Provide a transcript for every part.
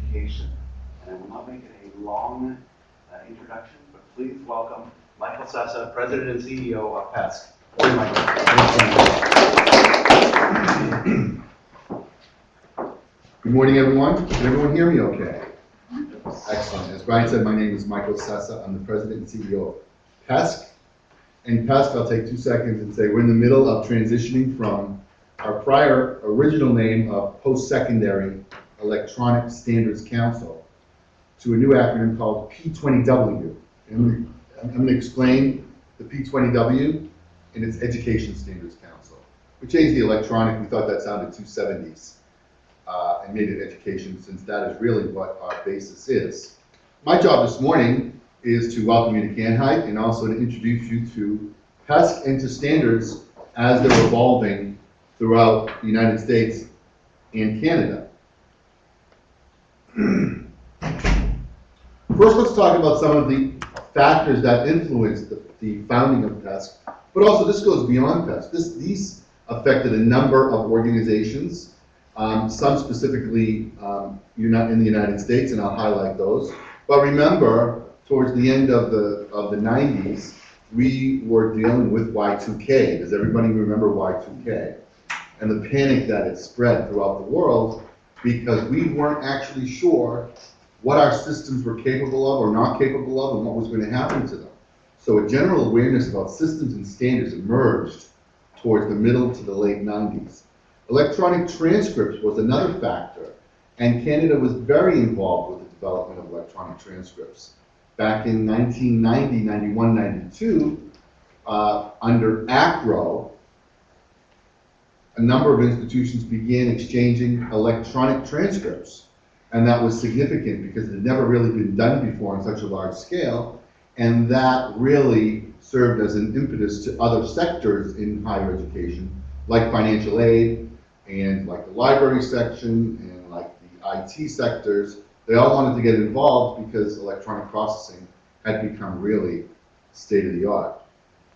education. And I will not make it a long introduction, but please welcome Michael Sessa, President and CEO of PESC. Good morning, everyone. Can everyone hear me okay? Excellent. As Brian said, my name is Michael Sessa. I'm the President and CEO of PESC. And PESC, I'll take 2 seconds and say we're in the middle of transitioning from our prior original name of Postsecondary Electronic Standards Council to a new acronym called P20W. And I'm going to explain the P20W and its Education Standards Council. We changed the electronic. We thought that sounded too 70s. And made it education, since that is really what our basis is. My job this morning is to welcome you to CanHITE and also to introduce you to PESC and to standards as they're evolving throughout the United States and Canada. First, let's talk about some of the factors that influenced the founding of PESC, but also this goes beyond PESC. These affected a number of organizations. Some specifically in the United States, and I'll highlight those. But remember, towards the end of the 90s, we were dealing with Y2K. Does everybody remember Y2K? And the panic that it spread throughout the world because we weren't actually sure what our systems were capable of or not capable of and what was going to happen to them. So a general awareness about systems and standards emerged towards the middle to the late 90s. Electronic transcripts was another factor, and Canada was very involved with the development of electronic transcripts. Back in 1990, 91, 92, under ACRO, a number of institutions began exchanging electronic transcripts, and that was significant because it had never really been done before on such a large scale, and that really served as an impetus to other sectors in higher education, like financial aid, and like the library section and like the IT sectors. They all wanted to get involved because electronic processing had become really state of the art.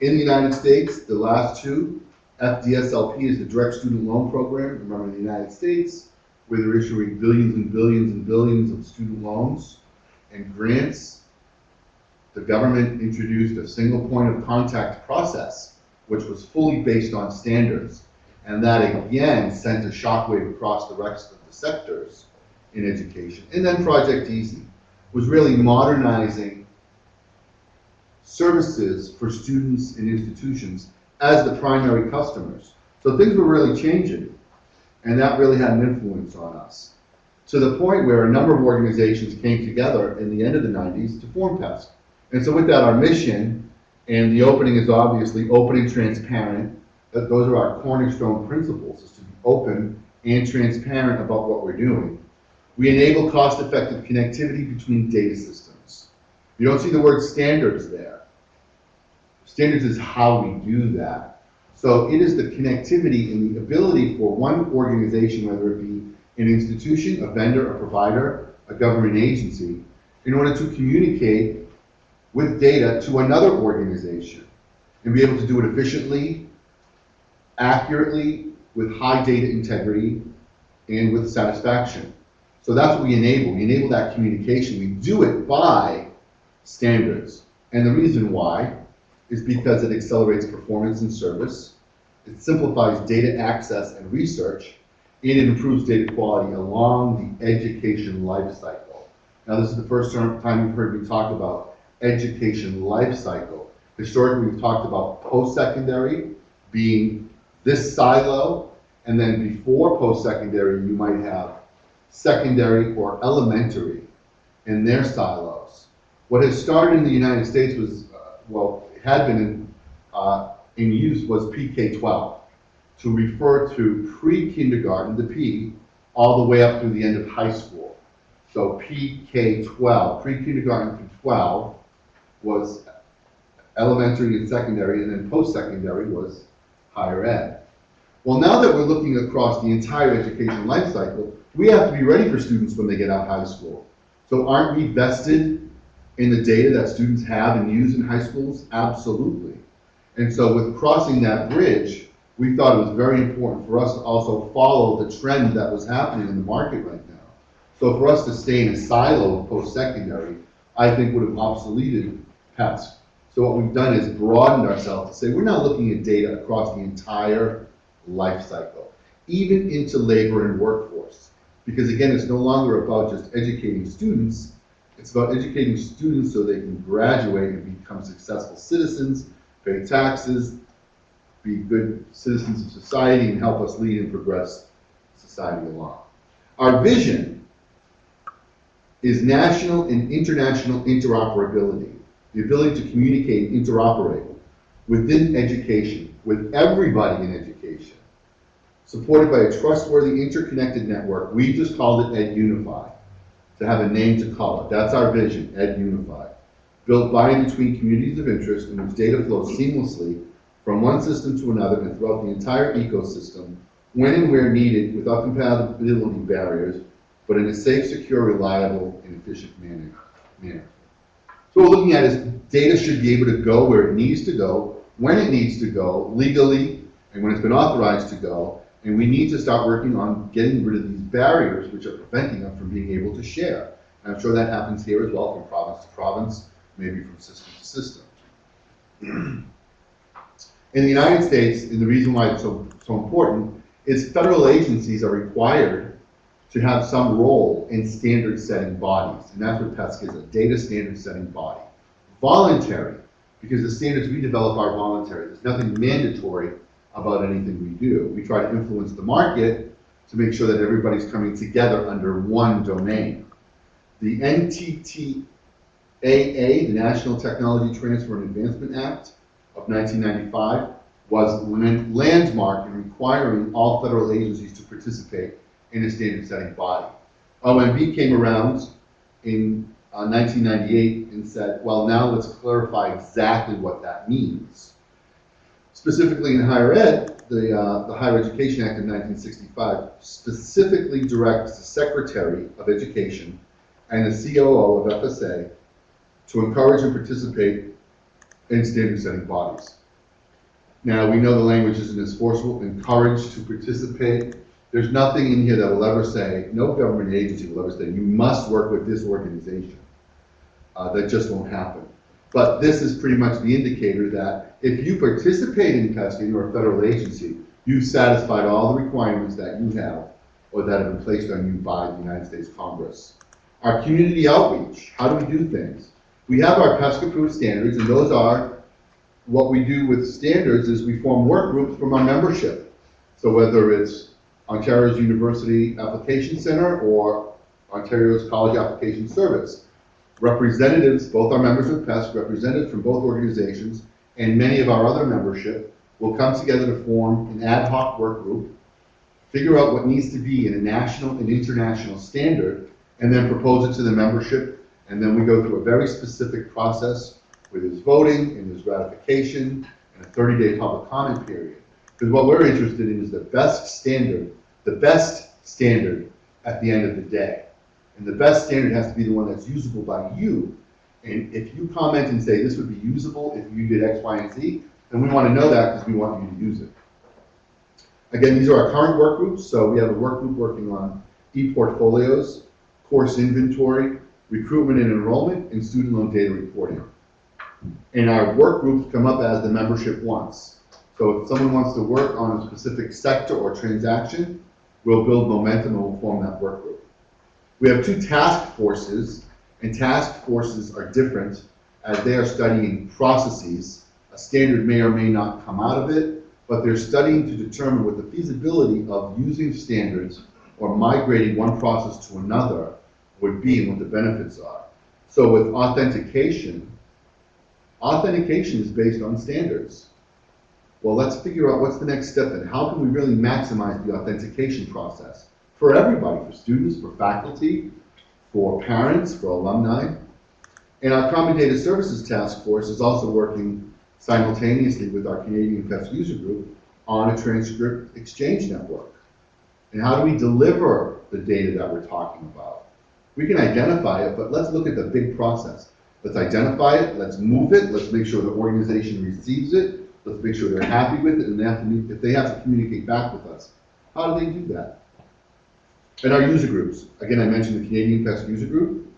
In the United States, the last two, FDSLP is the Direct Student Loan Program, remember in the United States, where they're issuing billions and billions and billions of student loans and grants. The government introduced a single point of contact process, which was fully based on standards. And that again sent a shockwave across the rest of the sectors in education. And then Project Easy was really modernizing services for students and institutions as the primary customers. So things were really changing, and that really had an influence on us. To the point where a number of organizations came together in the end of the 90s to form PESC. And so with that, our mission, and the opening is obviously open and transparent. Those are our cornerstone principles, is to be open and transparent about what we're doing. We enable cost-effective connectivity between data systems. You don't see the word standards there. Standards is how we do that. So it is the connectivity and the ability for one organization, whether it be an institution, a vendor, a provider, a government agency, in order to communicate with data to another organization and be able to do it efficiently, accurately, with high data integrity, and with satisfaction. So that's what we enable. We enable that communication. We do it by standards. And the reason why is because it accelerates performance and service, it simplifies data access and research, and it improves data quality along the education life cycle. Now, this is the first time you've heard me talk about education life cycle. Historically, we've talked about post-secondary being this silo, and then before post-secondary, you might have secondary or elementary in their silos. What has started in the United States was, it had been in use was PK-12, to refer to pre-kindergarten, the P, all the way up through the end of high school. So PK-12, pre-kindergarten through 12, was elementary and secondary, and then post-secondary was higher ed. Well, now that we're looking across the entire education life cycle, we have to be ready for students when they get out of high school. So aren't we vested in the data that students have and use in high schools? Absolutely. And so with crossing that bridge, we thought it was very important for us to also follow the trend that was happening in the market right now. So for us to stay in a silo of post-secondary, I think would have obsoleted PESC. So what we've done is broadened ourselves to say we're now looking at data across the entire life cycle, even into labor and workforce. Because again, it's no longer about just educating students, it's about educating students so they can graduate and become successful citizens, pay taxes, be good citizens of society, and help us lead and progress society along. Our vision is national and international interoperability, the ability to communicate and interoperate within education, with everybody in education, supported by a trustworthy interconnected network. We just called it EdUnify, to have a name to call it. That's our vision, EdUnify. Built by and between communities of interest in which data flows seamlessly from one system to another and throughout the entire ecosystem, when and where needed, without compatibility barriers, but in a safe, secure, reliable, and efficient manner. So what we're looking at is data should be able to go where it needs to go, when it needs to go, legally, and when it's been authorized to go, and we need to start working on getting rid of these barriers which are preventing us from being able to share. And I'm sure that happens here as well, from province to province, maybe from system to system. In the United States, and the reason why it's so important, is federal agencies are required to have some role in standard setting bodies. And that's what PESC is, a data standard setting body. Voluntary, because the standards we develop are voluntary. There's nothing mandatory about anything we do. We try to influence the market to make sure that everybody's coming together under one domain. The NTTAA, the National Technology Transfer and Advancement Act of 1995, was a landmark in requiring all federal agencies to participate in a standard setting body. OMB came around in 1998 and said, well, now let's clarify exactly what that means. Specifically in higher ed, the Higher Education Act of 1965 specifically directs the Secretary of Education and the COO of FSA to encourage and participate in standard setting bodies. Now, we know the language isn't as forceful, encourage to participate. There's nothing in here that will ever say, no government agency will ever say, you must work with this organization. That just won't happen. But this is pretty much the indicator that if you participate in PESC and you're a federal agency, you've satisfied all the requirements that you have or that have been placed on you by the United States Congress. Our community outreach, how do we do things? We have our PESC approved standards, and those are what we do with standards is we form work groups from our membership. So whether it's Ontario's University Application Center or Ontario's College Application Service, representatives, both our members of PESC, representatives from both organizations, and many of our other membership will come together to form an ad hoc work group, figure out what needs to be in a national and international standard, and then propose it to the membership. And then we go through a very specific process where there's voting and there's ratification and a 30-day public comment period. Because what we're interested in is the best standard at the end of the day. And the best standard has to be the one that's usable by you. And if you comment and say this would be usable if you did X, Y, and Z, then we want to know that because we want you to use it. Again, these are our current work groups. So we have a work group working on e-portfolios, course inventory, recruitment and enrollment, and student loan data reporting. And our work groups come up as the membership wants. So if someone wants to work on a specific sector or transaction, we'll build momentum and we'll form that work group. We have two task forces, and task forces are different as they are studying processes. A standard may or may not come out of it, but they're studying to determine what the feasibility of using standards or migrating one process to another would be and what the benefits are. So with authentication is based on standards. Well, let's figure out what's the next step and how can we really maximize the authentication process for everybody, for students, for faculty, for parents, for alumni. And our Common Data Services Task Force is also working simultaneously with our Canadian PESC User Group on a transcript exchange network. And how do we deliver the data that we're talking about? We can identify it, but let's look at the big process. Let's identify it, let's move it, let's make sure the organization receives it, let's make sure they're happy with it, and if they have to communicate back with us, how do they do that? And our user groups, again, I mentioned the Canadian PESC User Group,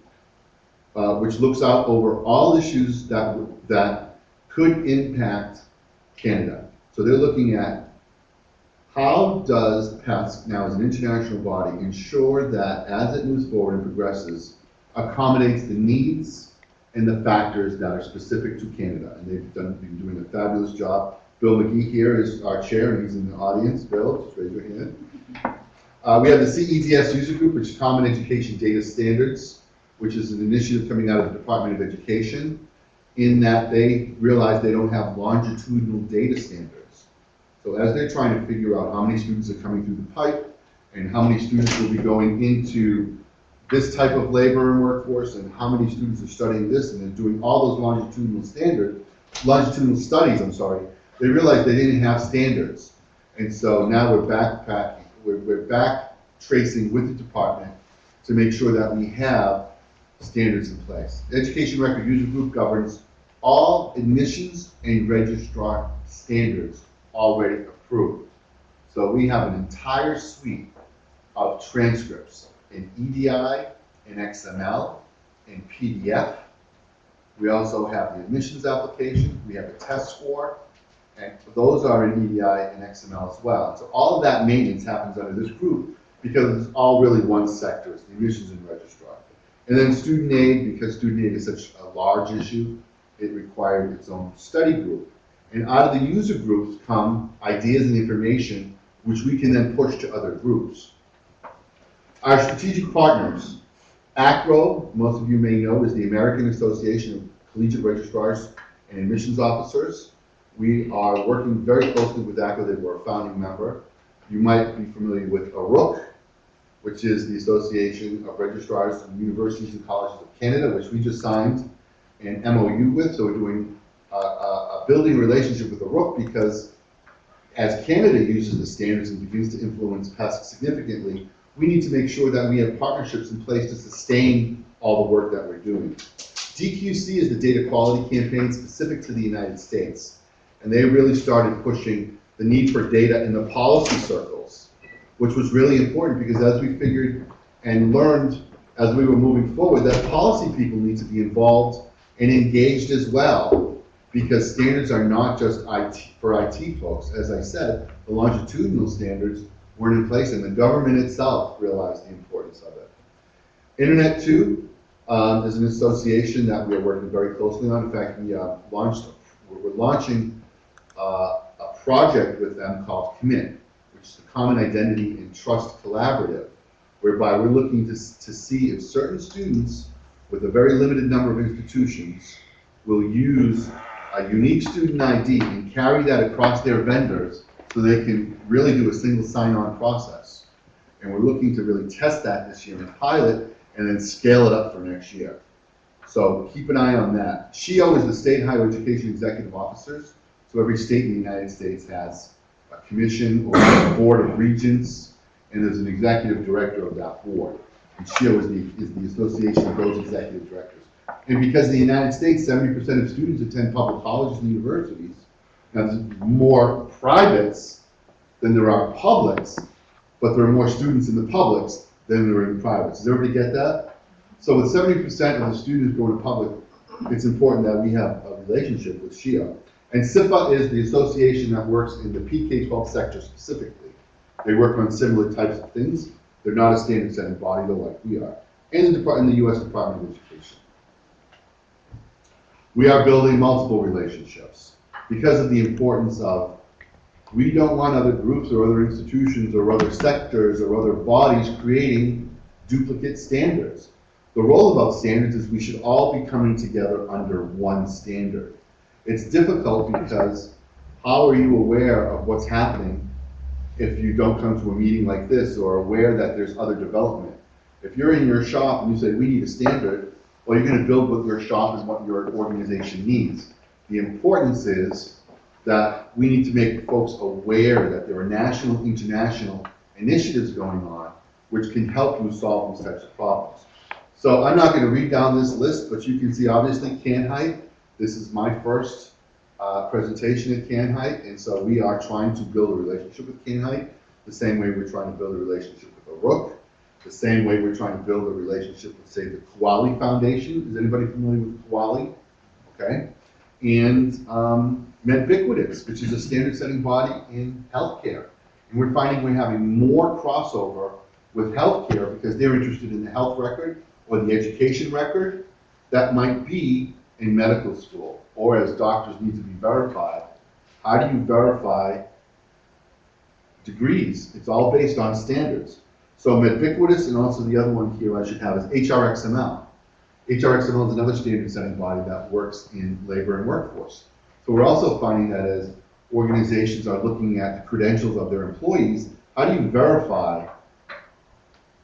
which looks out over all issues that could impact Canada. So they're looking at how does PESC, now as an international body, ensure that as it moves forward and progresses, accommodates the needs and the factors that are specific to Canada. And they've been doing a fabulous job. Bill McGee here is our chair, and he's in the audience. Bill, just raise your hand. We have the CEDS User Group, which is Common Education Data Standards, which is an initiative coming out of the Department of Education, in that they realize they don't have longitudinal data standards. So as they're trying to figure out how many students are coming through the pipe, and how many students will be going into this type of labor and workforce, and how many students are studying this, and they're doing all those longitudinal studies, they realized they didn't have standards. And so now we're back tracing with the department to make sure that we have standards in place. The Education Record User Group governs all admissions and registrar standards already approved. So we have an entire suite of transcripts in EDI, in XML, in PDF. We also have the admissions application, we have a test score, and those are in EDI and XML as well. So all of that maintenance happens under this group because it's all really one sector, it's the admissions and registrar. And then student aid, because student aid is such a large issue, it required its own study group. And out of the user groups come ideas and information which we can then push to other groups. Our strategic partners, ACRO, most of you may know, is the American Association of Collegiate Registrars and Admissions Officers. We are working very closely with ACRO. They were a founding member. You might be familiar with ARUC, which is the Association of Registrars of Universities and Colleges of Canada, which we just signed an MOU with. So we're doing a building relationship with ARUC because as Canada uses the standards and begins to influence PESC significantly, we need to make sure that we have partnerships in place to sustain all the work that we're doing. DQC is the data quality campaign specific to the United States. And they really started pushing the need for data in the policy circles, which was really important because as we figured and learned as we were moving forward, that policy people need to be involved and engaged as well, because standards are not just for IT folks. As I said, the longitudinal standards weren't in place, and the government itself realized the importance of it. Internet 2 is an association that we are working very closely on. In fact, we're launching a project with them called COMMIT, which is the Common Identity and Trust Collaborative, whereby we're looking to see if certain students with a very limited number of institutions will use a unique student ID and carry that across their vendors so they can really do a single sign-on process. And we're looking to really test that this year in pilot and then scale it up for next year. So keep an eye on that. SHEO is the State Higher Education Executive Officers. So every state in the United States has a commission or a board of regents, and there's an executive director of that board. And SHEO is the association of those executive directors. And because in the United States, 70% of students attend public colleges and universities, now there's more privates than there are publics, but there are more students in the publics than there are in privates. Does everybody get that? So with 70% of the students going to public, it's important that we have a relationship with SHEO. And SIPA is the association that works in the PK-12 sector specifically. They work on similar types of things. They're not a standard setting body though like we are. And in the U.S. Department of Education. We are building multiple relationships because of the importance of, we don't want other groups or other institutions or other sectors or other bodies creating duplicate standards. The role about standards is we should all be coming together under one standard. It's difficult because how are you aware of what's happening if you don't come to a meeting like this or aware that there's other development? If you're in your shop and you say, we need a standard, well, you're going to build what your shop and what your organization needs. The importance is that we need to make folks aware that there are national, international initiatives going on which can help you solve these types of problems. So I'm not going to read down this list, but you can see obviously CanHITE. This is my first presentation at CanHITE, and so we are trying to build a relationship with CanHITE the same way we're trying to build a relationship with ARUC. the same way we're trying to build a relationship with, say, the Koali Foundation. Is anybody familiar with Koali? Okay. And Medbiquitous, which is a standard-setting body in healthcare. And we're finding we're having more crossover with healthcare because they're interested in the health record or the education record that might be in medical school, or as doctors need to be verified. How do you verify degrees? It's all based on standards. So Medbiquitous, and also the other one here I should have is HRXML. HRXML is another standard-setting body that works in labor and workforce. So we're also finding that as organizations are looking at the credentials of their employees, how do you verify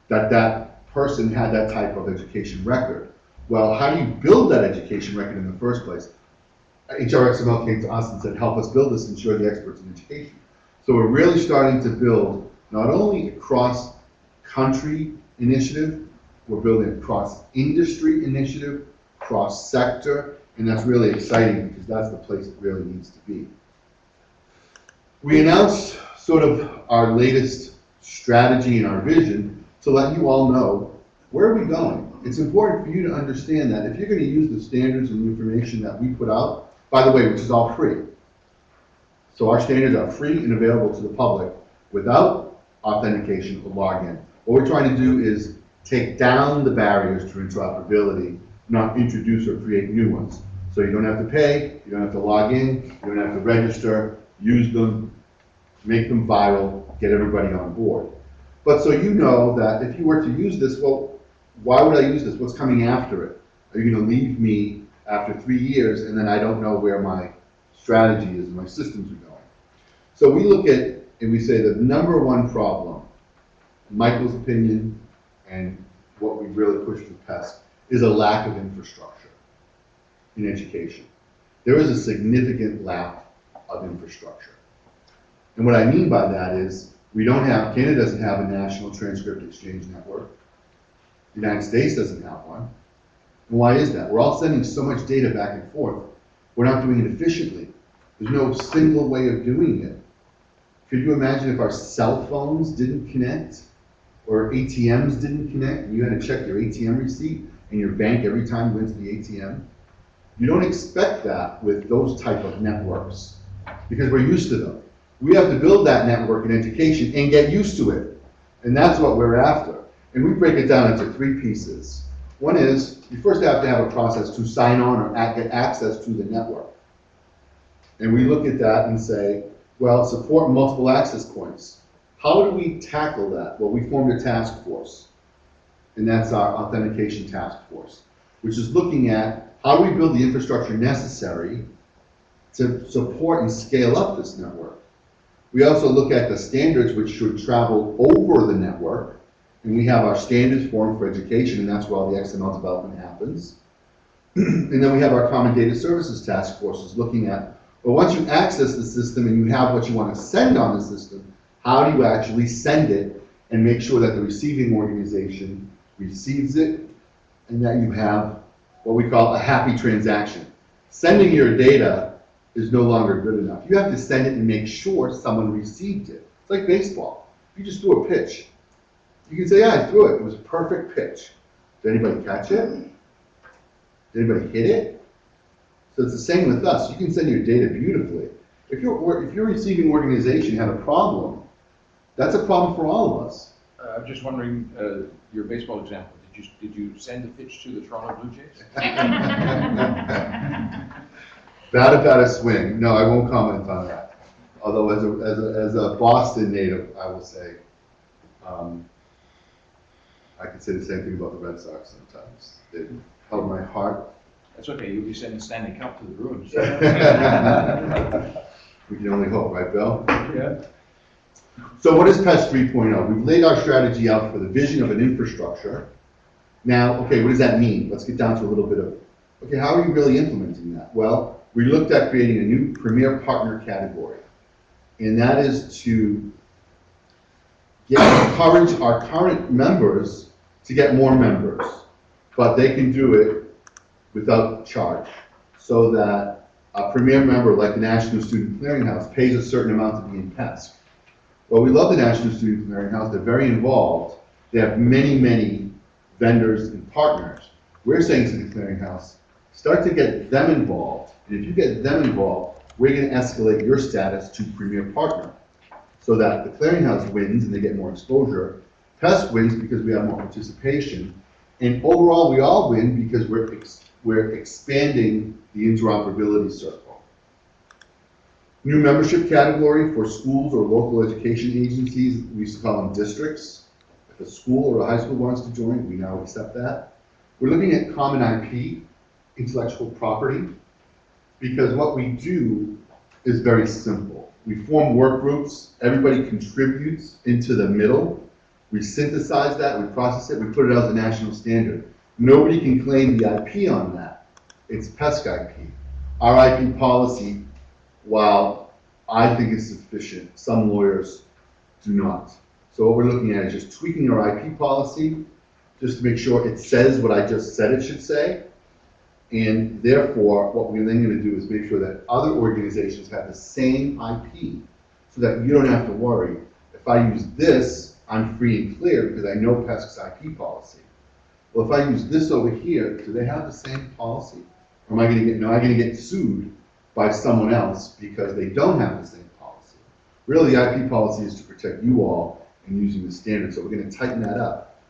that that person had that type of education record? Well, how do you build that education record in the first place? HRXML came to us and said, help us build this and show the experts in education. So we're really starting to build not only a cross-country initiative, we're building a cross-industry initiative, cross-sector, and that's really exciting because that's the place it really needs to be. We announced sort of our latest strategy and our vision to let you all know where are we going. It's important for you to understand that if you're going to use the standards and the information that we put out, by the way, which is all free. So our standards are free and available to the public without authentication or login. What we're trying to do is take down the barriers to interoperability, not introduce or create new ones. So you don't have to pay, you don't have to log in, you don't have to register, use them, make them viral, get everybody on board. But so you know that if you were to use this, well, why would I use this? What's coming after it? Are you going to leave me after 3 years and then I don't know where my strategy is and my systems are going? So we look at and we say the number one problem, Michael's opinion, and what we really push with PESC is a lack of infrastructure in education. There is a significant lack of infrastructure. And what I mean by that is Canada doesn't have a national transcript exchange network. The United States doesn't have one. And why is that? We're all sending so much data back and forth. We're not doing it efficiently. There's no single way of doing it. Could you imagine if our cell phones didn't connect or ATMs didn't connect and you had to check your ATM receipt and your bank every time you went to the ATM? You don't expect that with those type of networks because we're used to them. We have to build that network in education and get used to it. And that's what we're after. And we break it down into 3 pieces. One is, you first have to have a process to sign on or get access to the network. And we look at that and say, well, support multiple access points. How do we tackle that? Well, we formed a task force. And that's our authentication task force, which is looking at how do we build the infrastructure necessary to support and scale up this network. We also look at the standards which should travel over the network. And we have our standards forum for education, and that's where all the XML development happens. And then we have our common data services task forces looking at, well, once you access the system and you have what you want to send on the system, how do you actually send it and make sure that the receiving organization receives it and that you have what we call a happy transaction. Sending your data is no longer good enough. You have to send it and make sure someone received it. It's like baseball. You just do a pitch. You can say, yeah, I threw it. It was a perfect pitch. Did anybody catch it? Did anybody hit it? So it's the same with us. You can send your data beautifully. If your receiving organization had a problem, that's a problem for all of us. I'm just wondering, your baseball example, did you send the pitch to the Toronto Blue Jays? That about a swing. No, I won't comment on that. Although as a Boston native, I will say, I could say the same thing about the Red Sox sometimes. They held my heart. That's okay, you'll be sending Stanley Cup to the Bruins. We can only hope, right, Bill? Yeah. So what is PESC 3.0? We've laid our strategy out for the vision of an infrastructure. Now, okay, what does that mean? Let's get down to a little bit of, okay, how are you really implementing that? Well, we looked at creating a new premier partner category. And that is to encourage our current members to get more members, but they can do it without charge, so that a premier member like the National Student Clearinghouse pays a certain amount to be in PESC. Well, we love the National Student Clearinghouse. They're very involved, They have many, many vendors and partners. We're saying to the clearinghouse, start to get them involved. And if you get them involved, we're going to escalate your status to premier partner so that the clearinghouse wins and they get more exposure. PESC wins because we have more participation. And overall, we all win because we're expanding the interoperability circle. New membership category for schools or local education agencies, we used to call them districts. If a school or a high school wants to join, we now accept that. We're looking at common IP, intellectual property, because what we do is very simple. We form work groups, everybody contributes into the middle. We synthesize that, we process it, we put it as a national standard. Nobody can claim the IP on that. It's PESC IP. Our IP policy, while I think is sufficient, some lawyers do not. So what we're looking at is just tweaking our IP policy, just to make sure it says what I just said it should say. And therefore, what we're then going to do is make sure that other organizations have the same IP, so that you don't have to worry. If I use this, I'm free and clear because I know PESC's IP policy. Well, if I use this over here, do they have the same policy? Or am I going to get sued by someone else because they don't have the same policy? Really, the IP policy is to protect you all in using the standards, so we're going to tighten that up.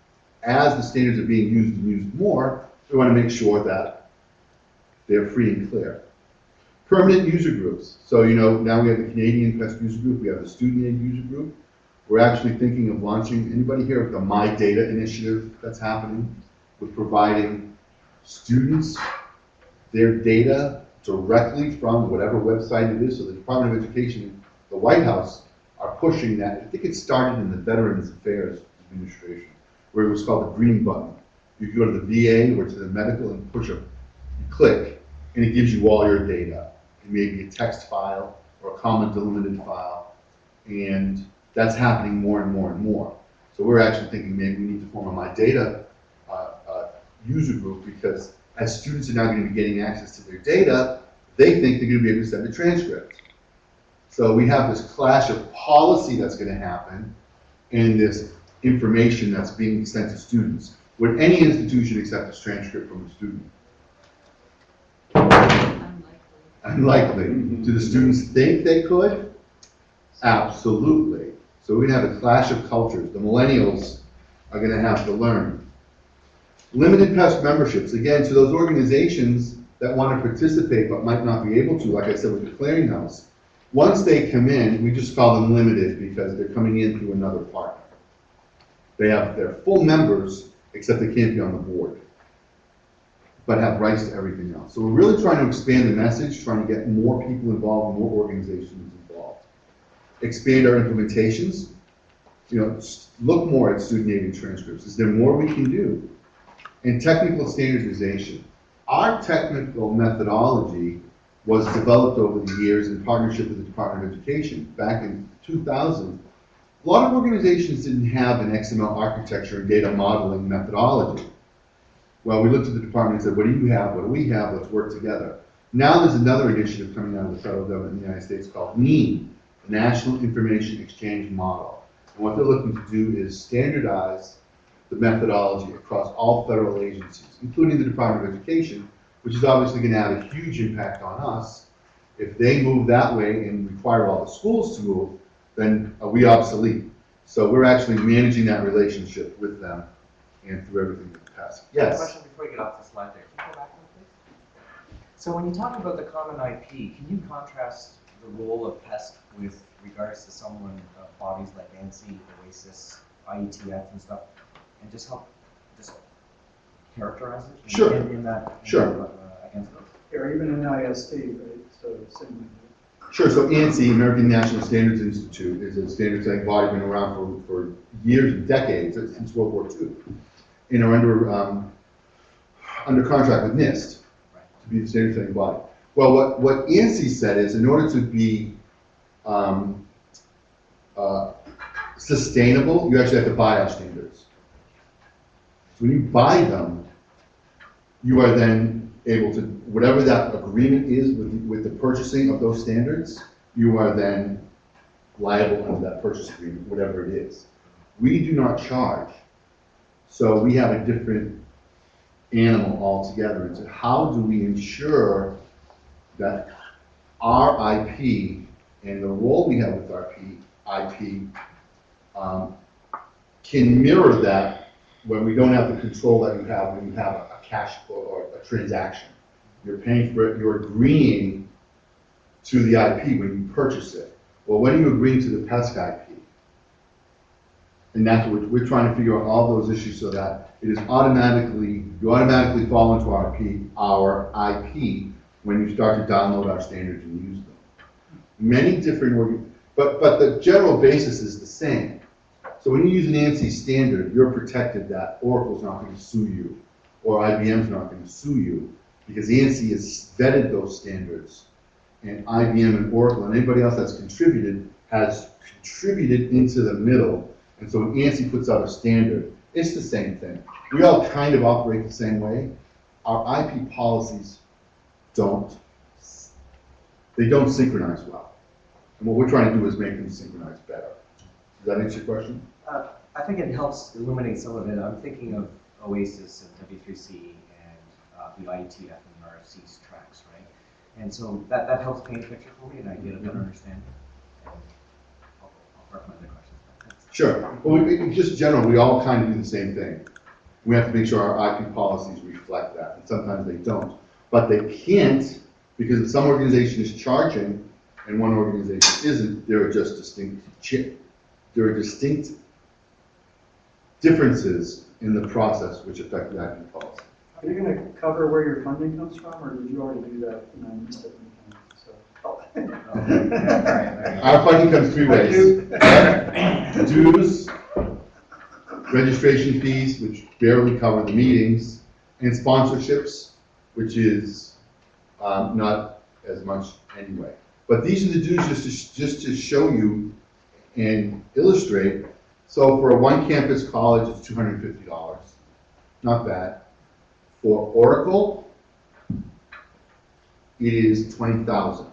As the standards are being used and used more, we want to make sure that they're free and clear. Permanent user groups. So, now we have the Canadian PESC User Group, we have the Student Aid User Group. We're actually thinking of launching, anybody here of the My Data initiative that's happening with providing students their data directly from whatever website it is. So the Department of Education, the White House are pushing that. I think it started in the Veterans Affairs Administration, where it was called the green button. You can go to the VA or to the medical and push you click, and it gives you all your data. It may be a text file or a comma delimited file, and that's happening more and more and more. So we're actually thinking maybe we need to form a My Data user group, because as students are now going to be getting access to their data, they think they're going to be able to send a transcript. So we have this clash of policy that's going to happen and this information that's being sent to students. Would any institution accept this transcript from a student? Unlikely. Do the students think they could? Absolutely. So we're going to have a clash of cultures. The millennials are going to have to learn. Limited PESC memberships, again, to those organizations that want to participate but might not be able to, like I said with the clearinghouse. Once they come in, we just call them limited because they're coming in through another partner. They're full members, except they can't be on the board, but have rights to everything else. So we're really trying to expand the message, trying to get more people involved, more organizations involved. Expand our implementations. Look more at student aid and transcripts. Is there more we can do? And technical standardization. Our technical methodology was developed over the years in partnership with the Department of Education. Back in 2000, a lot of organizations didn't have an XML architecture and data modeling methodology. Well, we looked at the department and said, what do you have? What do we have? Let's work together. Now there's another initiative coming out of the federal government in the United States called NIEM, the National Information Exchange Model. And what they're looking to do is standardize the methodology across all federal agencies, including the Department of Education, which is obviously going to have a huge impact on us. If they move that way and require all the schools to move, then are we obsolete? So we're actually managing that relationship with them and through everything with PESC. Yes? Question before you get off the slide there. Can you go back one, please? So when you talk about the common IP, can you contrast the role of PESC with regards to someone, bodies like ANSI, OASIS, IETF and stuff, and just help characterize it? Sure. In that, Sure. Against those? Or even an ISD, right? So similar. Sure, so ANSI, American National Standards Institute, is a standard setting body, been around for years and decades, since World War II. And are under contract with NIST to be the standard setting body. Well, what ANSI said is, in order to be sustainable, you actually have to buy our standards. So when you buy them, you are then able to, whatever that agreement is with the purchasing of those standards, you are then liable under that purchase agreement, whatever it is. We do not charge So we have a different animal altogether. And so how do we ensure that our IP and the role we have with our IP can mirror that when we don't have the control that you have when you have a cash or a transaction. You're paying for it, you're agreeing to the IP when you purchase it. Well, when are you agreeing to the PESC IP? And that's what we're trying to figure out, all those issues, so that it is you automatically fall into our IP when you start to download our standards and use them. Many different, but the general basis is the same. So when you use an ANSI standard, you're protected that Oracle's not going to sue you, or IBM's not going to sue you, because ANSI has vetted those standards, and IBM and Oracle and anybody else that's contributed has contributed into the middle. And so when ANSI puts out a standard, it's the same thing. We all kind of operate the same way. Our IP policies don't synchronize well. And what we're trying to do is make them synchronize better. Does that answer your question? I think it helps illuminate some of it. I'm thinking of Oasis and W3C and the IETF and RFC's tracks, right? And so that helps paint a picture for me, and I get a better understanding. And I'll park my other questions. Thanks. Sure. Well, just general, we all kind of do the same thing. We have to make sure our IP policies reflect that, and sometimes they don't. But they can't, because if some organization is charging and one organization isn't, there are just distinct differences in the process which affect the IP policy. Are you gonna cover where your funding comes from, or did you already do that? And I missed it. Our funding comes three ways. Dues, registration fees, which barely cover the meetings, and sponsorships, which is not as much anyway. But these are the dues just to show you and illustrate. So for a one-campus college, it's $250. Not bad. For Oracle, it is $20,000.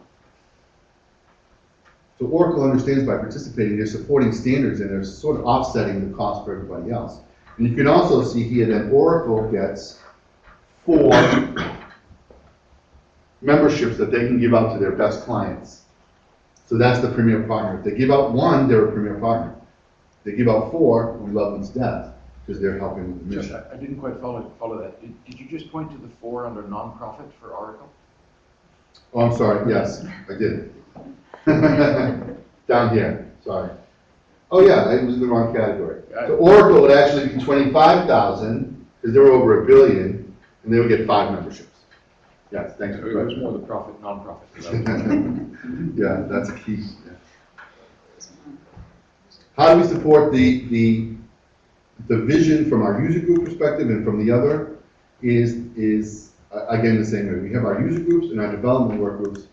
So Oracle understands by participating, they're supporting standards and they're sort of offsetting the cost for everybody else. And you can also see here that Oracle gets 4 memberships that they can give out to their best clients. So that's the premier partner. If they give out 1, they're a premier partner. If they give out 4, we love them to death because they're helping with the mission. I didn't quite follow that. Did you just point to the 4 under nonprofit for Oracle? Oh, I'm sorry, yes, I did. Down here, sorry. Oh yeah, it was in the wrong category. So Oracle would actually be 25,000 because they were over $1 billion, and they would get 5 memberships. Yes, thanks for the It was question. more the profit, nonprofit. Yeah, that's a key. Yeah. How do we support the vision from our user group perspective and from the other is again the same way. We have our user groups and our development work groups,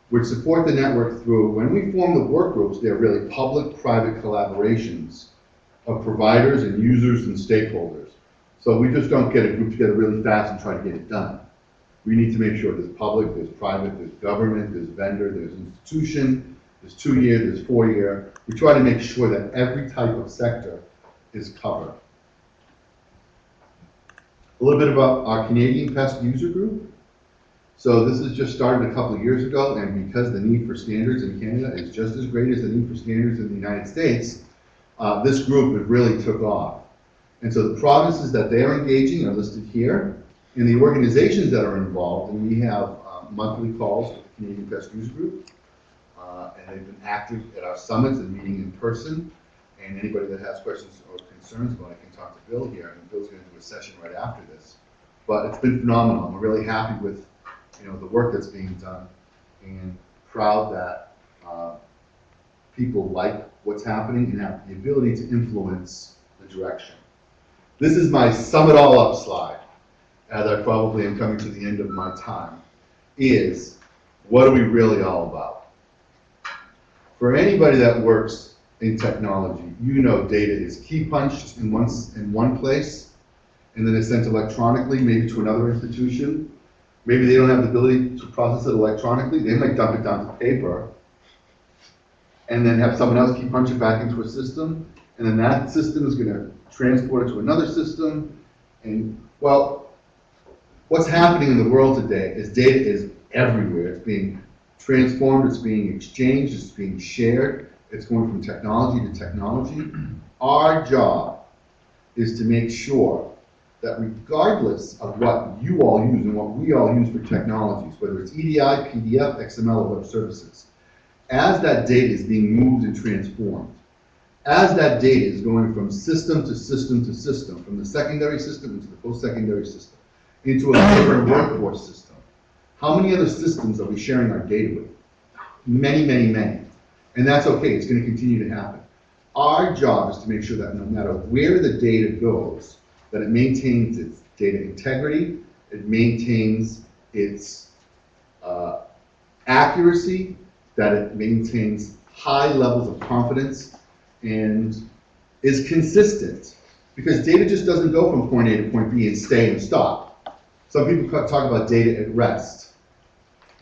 which support the network through, when we form the work groups, they're really public-private collaborations of providers and users and stakeholders. So we just don't get a group together really fast and try to get it done. We need to make sure there's public, there's private, there's government, there's vendor, there's institution, there's 2-year, there's 4-year. We try to make sure that every type of sector is covered. A little bit about our Canadian PESC User Group. So this has just started a couple of years ago, and because the need for standards in Canada is just as great as the need for standards in the United States, this group really took off. And so the provinces that they are engaging are listed here, and the organizations that are involved, and we have monthly calls with the Canadian PESC User Group, and they've been active at our summits and meeting in person, and anybody that has questions or concerns about it can talk to Bill here, and Bill's going to do a session right after this. But it's been phenomenal. We're really happy with the work that's being done, and proud that people like what's happening and have the ability to influence the direction. This is my sum it all up slide, as I probably am coming to the end of my time, is what are we really all about? For anybody that works in technology, data is key punched in one place, and then it's sent electronically, maybe to another institution. Maybe they don't have the ability to process it electronically. They might dump it down to paper and then have someone else keep punching back into a system. And then that system is going to transport it to another system, and, well, what's happening in the world today is data is everywhere. It's being transformed, it's being exchanged, it's being shared, it's going from technology to technology. Our job is to make sure that regardless of what you all use and what we all use for technologies, whether it's EDI, PDF, XML, or web services, as that data is being moved and transformed, as that data is going from system to system to system, from the secondary system into the post-secondary system, into a labor and workforce system, how many other systems are we sharing our data with? Many, many, many. And that's okay, it's going to continue to happen. Our job is to make sure that no matter where the data goes, that it maintains its data integrity, it maintains its accuracy, that it maintains high levels of confidence, and is consistent. Because data just doesn't go from point A to point B and stay and stop. Some people talk about data at rest.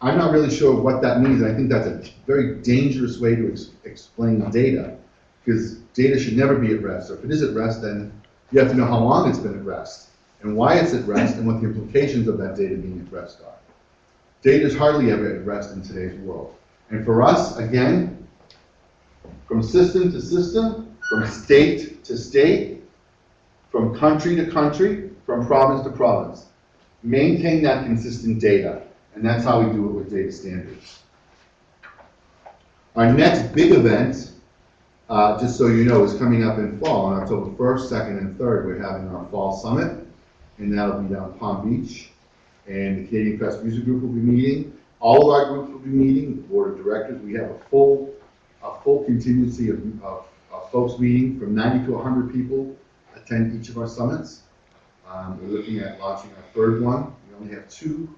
I'm not really sure what that means, and I think that's a very dangerous way to explain data, because data should never be at rest. Or if it is at rest, then you have to know how long it's been at rest, and why it's at rest, and what the implications of that data being at rest are. Data is hardly ever at rest in today's world. And for us, again, from system to system, from state to state, from country to country, from province to province, maintain that consistent data. And that's how we do it with data standards. Our next big event, just so you know, is coming up in fall. On October 1st, 2nd, and 3rd, we're having our fall summit, and that'll be down Palm Beach. And the Canadian PESC User Group will be meeting. All of our groups will be meeting, the board of directors. We have a full contingency of folks meeting. From 90 to 100 people attend each of our summits. We're looking at launching our 3rd one. We only have 2.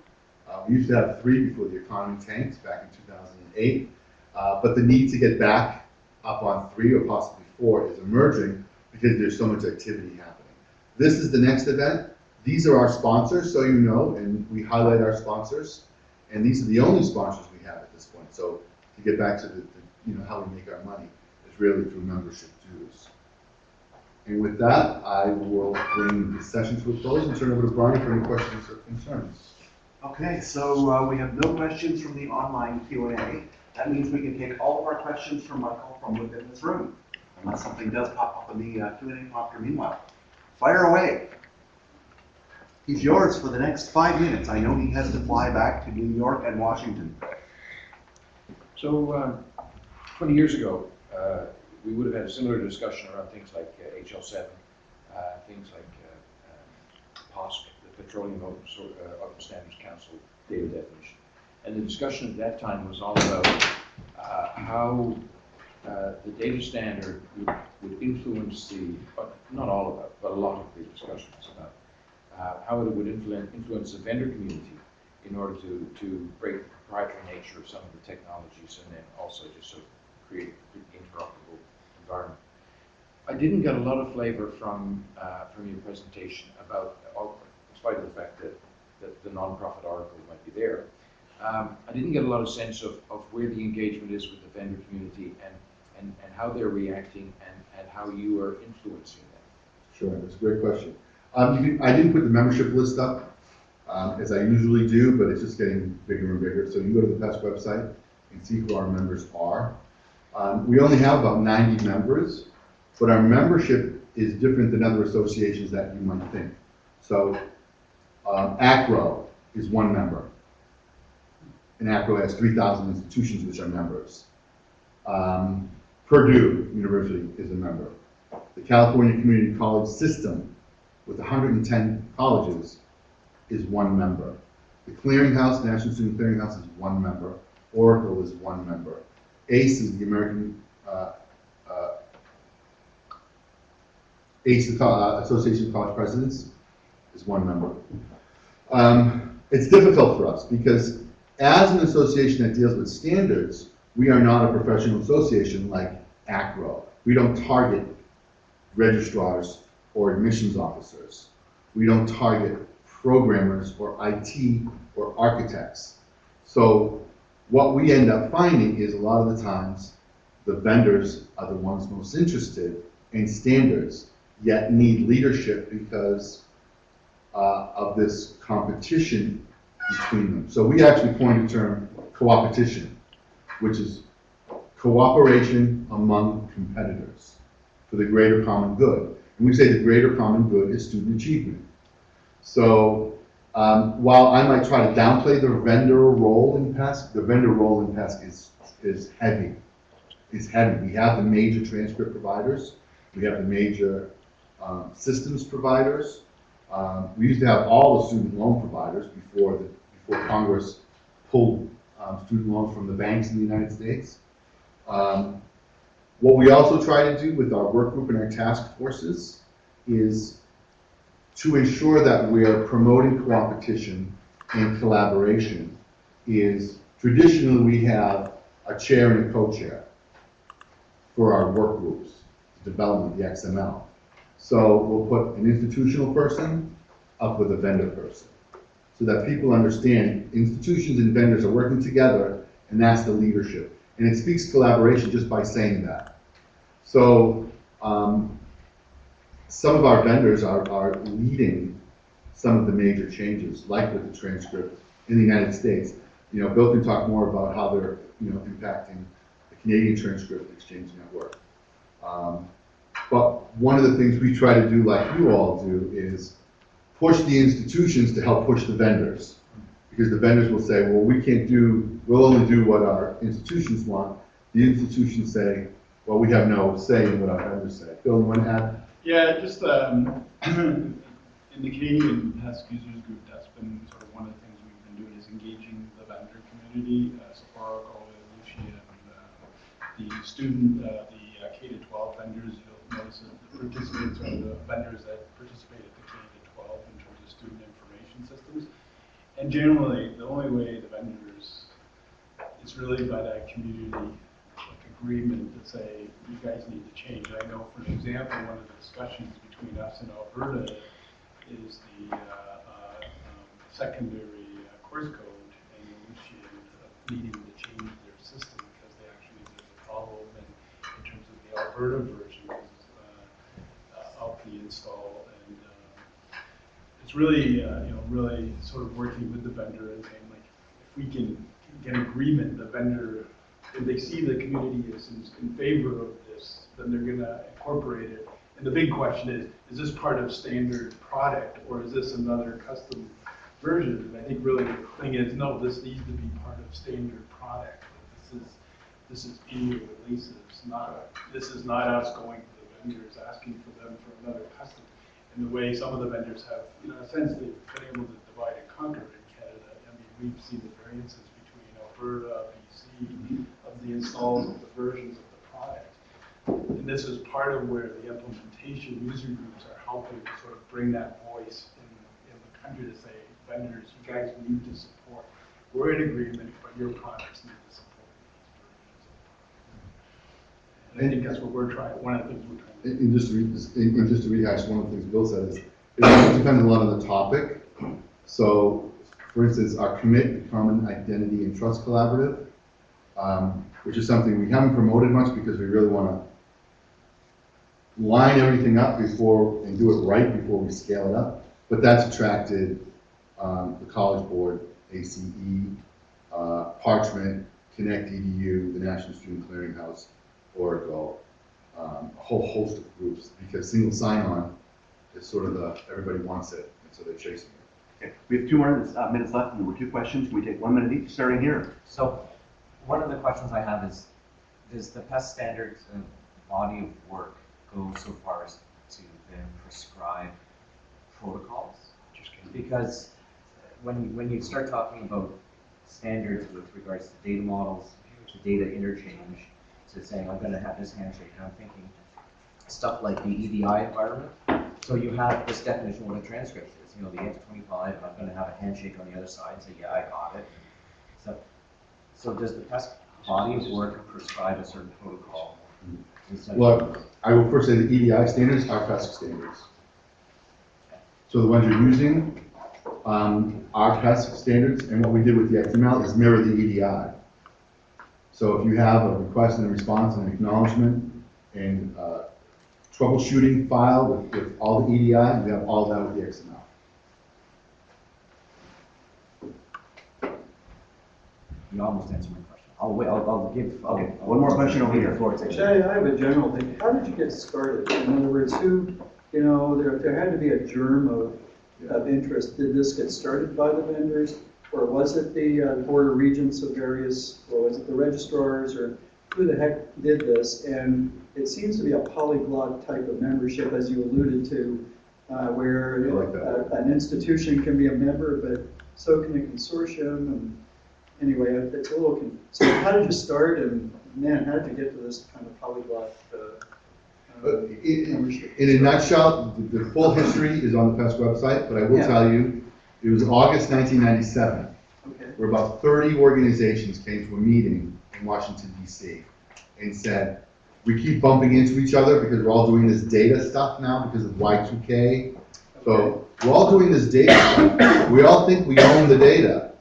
We used to have 3 before the economy tanked back in 2008. But the need to get back up on 3 or possibly 4 is emerging because there's so much activity happening. This is the next event. These are our sponsors, so you know, and we highlight our sponsors. And these are the only sponsors we have at this point. So to get back to the how we make our money is really through membership dues. And with that, I will bring the session to a close and turn over to Barney for any questions or concerns. Okay, so we have no questions from the online Q&A. That means we can take all of our questions from Michael from within this room, unless something does pop up in the Q&A prompter meanwhile. Fire away. He's yours for the next 5 minutes. I know he has to fly back to New York and Washington. So 20 years ago, we would have had a similar discussion around things like HL7, things like POSC, the Petroleum Open Standards Council data definition. And the discussion at that time was all about how the data standard would influence not all of it, but a lot of the discussions about how it would influence the vendor community in order to break the proprietary nature of some of the technologies, and then also just sort of create an interoperable environment. I didn't get a lot of flavor from your presentation about, in spite of the fact that the non-profit article might be there, I didn't get a lot of sense of where the engagement is with the vendor community and how they're reacting and how you are influencing them. Sure, that's a great question. I didn't put the membership list up, as I usually do, but it's just getting bigger and bigger. So you go to the PESC website and see who our members are. We only have about 90 members, but our membership is different than other associations that you might think. So ACRO is 1 member, and ACRO has 3,000 institutions which are members. Purdue University is a member. The California Community College System, with 110 colleges, is 1 member. The Clearinghouse, National Student Clearinghouse, is 1 member. Oracle is 1 member. ACE is the American ACE, the Association of College Presidents, is 1 member. It's difficult for us because as an association that deals with standards, we are not a professional association like ACRO. We don't target registrars or admissions officers. We don't target programmers or IT or architects. So what we end up finding is a lot of the times the vendors are the ones most interested in standards yet need leadership because of this competition between them. So we actually coined the term coopetition, which is cooperation among competitors for the greater common good. And we say the greater common good is student achievement. So while I might try to downplay the vendor role in PESC, the vendor role in PESC is heavy. It's heavy. We have the major transcript providers. We have the major systems providers. We used to have all the student loan providers before Congress pulled student loans from the banks in the United States. What we also try to do with our work group and our task forces is to ensure that we're promoting coopetition and collaboration. Is traditionally we have a chair and a co-chair for our work groups, development, the XML. So we'll put an institutional person up with a vendor person, so that people understand institutions and vendors are working together, and that's the leadership. And it speaks collaboration just by saying that. So some of our vendors are leading some of the major changes, like with the transcript in the United States. You know, Bill can talk more about how they're, impacting the Canadian Transcript Exchange Network. But one of the things we try to do, like you all do, is push the institutions to help push the vendors. Because the vendors will say, well, we'll only do what our institutions want. The institutions say, well, we have no say in what our vendors say. Bill, you want to add? Yeah, just in the Canadian PESC Users Group, that's been sort of one of the things we've been doing is engaging the vendor community. So far, Lucia, and the student, the K-12 vendors, you'll notice that the participants are the vendors that participate at the K-12 in terms of student information systems. And generally, the only way the vendors, it's really by that community agreement to say, you guys need to change. I know, for example, one of the discussions between us and Alberta is the secondary course code, and needing to change their system because there's a problem in terms of the Alberta version of the install, and it's really really sort of working with the vendor and saying, like, if we can get agreement, the vendor, if they see the community is in favor of this, then they're going to incorporate it. And the big question is this part of standard product, or is this another custom version? And I think really the thing is, no, this needs to be part of standard product. This is in your releases, this is not us going to the vendors asking for them for another custom. And the way some of the vendors have, in a sense, they've been able to divide and conquer in Canada. I mean, we've seen the variances between Alberta, BC, of the installs of the versions of the product. And this is part of where the implementation user groups are helping to sort of bring that voice in the country to say, vendors, you guys need to support. We're in agreement, but your products need to support these versions. And I think that's what we're trying, one of the things we're trying to do. And just to rehash one of the things Bill said is, it depends a lot on the topic. So, for instance, our Commit, Common Identity and Trust Collaborative, which is something we haven't promoted much because we really want to line everything up before and do it right before we scale it up. But that's attracted the College Board, ACE, Parchment, Connect EDU, the National Student Clearinghouse, Oracle, a whole host of groups, because single sign-on is sort of everybody wants it, and so they're chasing it. Okay, we have 2 more minutes left, and there were 2 questions. Can we take 1 minute each, starting here? So, one of the questions I have is, does the PESC standards and body of work go so far as to then prescribe protocols? Because when you start talking about standards with regards to data models, to data interchange, to saying I'm going to have this handshake, and I'm thinking stuff like the EDI environment. So you have this definition of what a transcript is, the X25, and I'm going to have a handshake on the other side and say, yeah, I got it. So does the PESC body of work prescribe a certain protocol? Well, I will first say the EDI standards are PESC standards. So the ones you're using are PESC standards, and what we did with the XML is mirror the EDI. So if you have a request and a response and an acknowledgement and troubleshooting file with all the EDI, and we have all that with the XML. You almost answered my question. I'll wait, I'll give. Okay, one more question over here. Before it's Actually, I have a general thing. How did you get started? In other words, there had to be a germ of interest. Did this get started by the vendors? Or was it the board of regents of various, or was it the registrars, or who the heck did this? And it seems to be a polyglot type of membership, as you alluded to, where I like that. an institution can be a member, but so can a consortium. And anyway, it's a little, so how did you start, and man, how did you get to this kind of polyglot membership? In a nutshell, the full history is on the PESC website, but I will tell you, it was August 1997, Okay. where about 30 organizations came to a meeting in Washington, D.C. and said, we keep bumping into each other because we're all doing this data stuff now because of Y2K. So we're all doing this data stuff. We all think we own the data.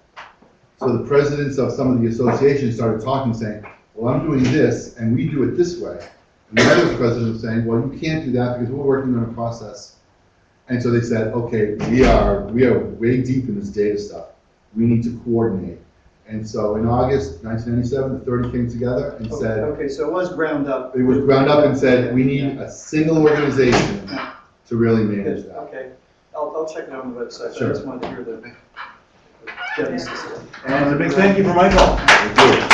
So the presidents of some of the associations started talking, saying, well, I'm doing this, and we do it this way. And the other president was saying, well, you can't do that because we're working on a process. And so they said, okay, we are way deep in this data stuff. We need to coordinate. And so in August 1997, the 30 came together and said, Okay, so it was ground up. it was ground up and said, we need a single organization to really manage that. Okay, I'll check it out on the website. Sure. I just wanted to hear the genesis. And a big thank you for Michael. Thank you.